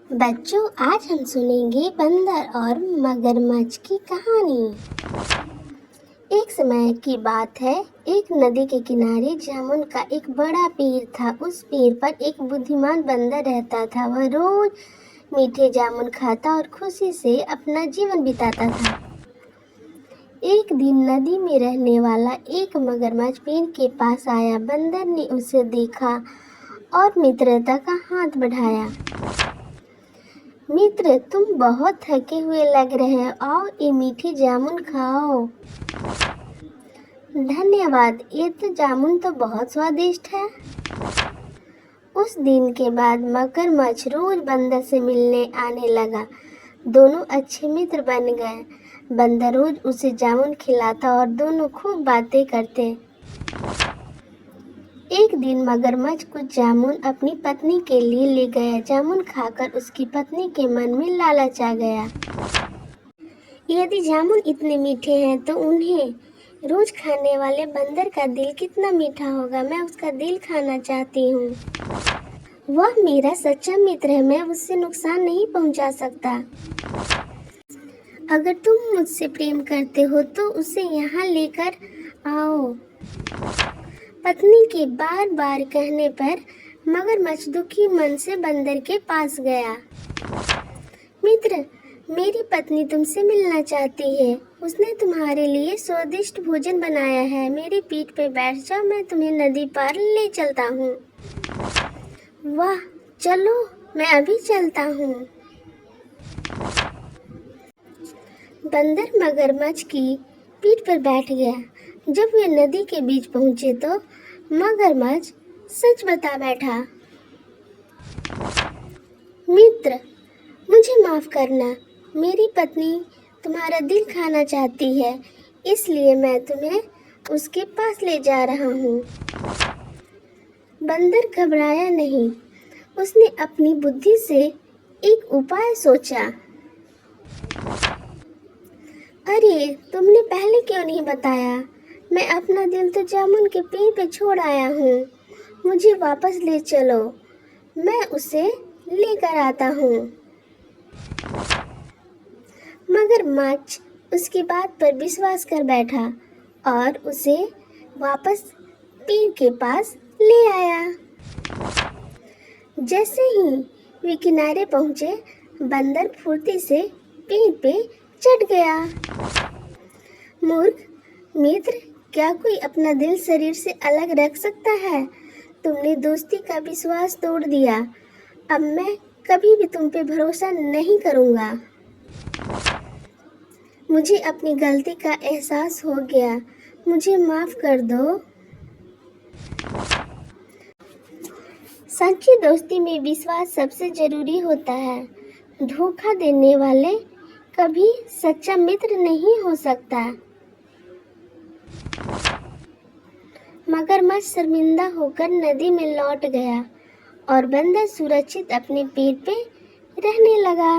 बच्चों, आज हम सुनेंगे बंदर और मगरमच्छ की कहानी। एक समय की बात है, एक नदी के किनारे जामुन का एक बड़ा पेड़ था। उस पेड़ पर एक बुद्धिमान बंदर रहता था। वह रोज मीठे जामुन खाता और खुशी से अपना जीवन बिताता था। एक दिन नदी में रहने वाला एक मगरमच्छ पेड़ के पास आया। बंदर ने उसे देखा और मित्रता का हाथ बढ़ाया। मित्र, तुम बहुत थके हुए लग रहे हो, आओ ये मीठी जामुन खाओ। धन्यवाद, ये तो जामुन तो बहुत स्वादिष्ट है। उस दिन के बाद मगरमच्छ रोज बंदर से मिलने आने लगा। दोनों अच्छे मित्र बन गए। बंदर रोज उसे जामुन खिलाता और दोनों खूब बातें करते। एक दिन मगरमच्छ कुछ जामुन अपनी पत्नी के लिए ले गया। जामुन खाकर उसकी पत्नी के मन में लालच आ गया। यदि जामुन इतने मीठे हैं तो उन्हें रोज खाने वाले बंदर का दिल कितना मीठा होगा। मैं उसका दिल खाना चाहती हूँ। वह मेरा सच्चा मित्र है, मैं उससे नुकसान नहीं पहुँचा सकता। अगर तुम मुझसे प्रेम करते हो तो उसे यहाँ लेकर आओ। पत्नी के बार बार कहने पर मगरमच्छ दुखी मन से बंदर के पास गया। मित्र, मेरी पत्नी तुमसे मिलना चाहती है। उसने तुम्हारे लिए स्वादिष्ट भोजन बनाया है। मेरी पीठ पे बैठ जाओ, मैं तुम्हें नदी पार ले चलता हूँ। वाह, चलो, मैं अभी चलता हूँ। बंदर मगरमच्छ की पीठ पर बैठ गया। जब वे नदी के बीच पहुंचे तो मगरमच्छ सच बता बैठा। मित्र, मुझे माफ करना। मेरी पत्नी तुम्हारा दिल खाना चाहती है, इसलिए मैं तुम्हें उसके पास ले जा रहा हूँ। बंदर घबराया नहीं। उसने अपनी बुद्धि से एक उपाय सोचा। अरे, तुमने पहले क्यों नहीं बताया? मैं अपना दिल तो जामुन के पेड़ पे छोड़ आया हूँ। मुझे वापस ले चलो, मैं उसे लेकर आता हूँ। मगरमच्छ उसकी बात पर विश्वास कर बैठा और उसे वापस पेड़ के पास ले आया। जैसे ही वे किनारे पहुँचे, बंदर फुर्ती से पेड़ पे चढ़ गया। मूर्ख मित्र, क्या कोई अपना दिल शरीर से अलग रख सकता है? तुमने दोस्ती का विश्वास तोड़ दिया। अब मैं कभी भी तुम पे भरोसा नहीं करूँगा। मुझे अपनी गलती का एहसास हो गया। मुझे माफ़ कर दो। सच्ची दोस्ती में विश्वास सबसे जरूरी होता है। धोखा देने वाले कभी सच्चा मित्र नहीं हो सकता। मगरमच्छ शर्मिंदा होकर नदी में लौट गया और बंदर सुरक्षित अपने पेड़ पे रहने लगा।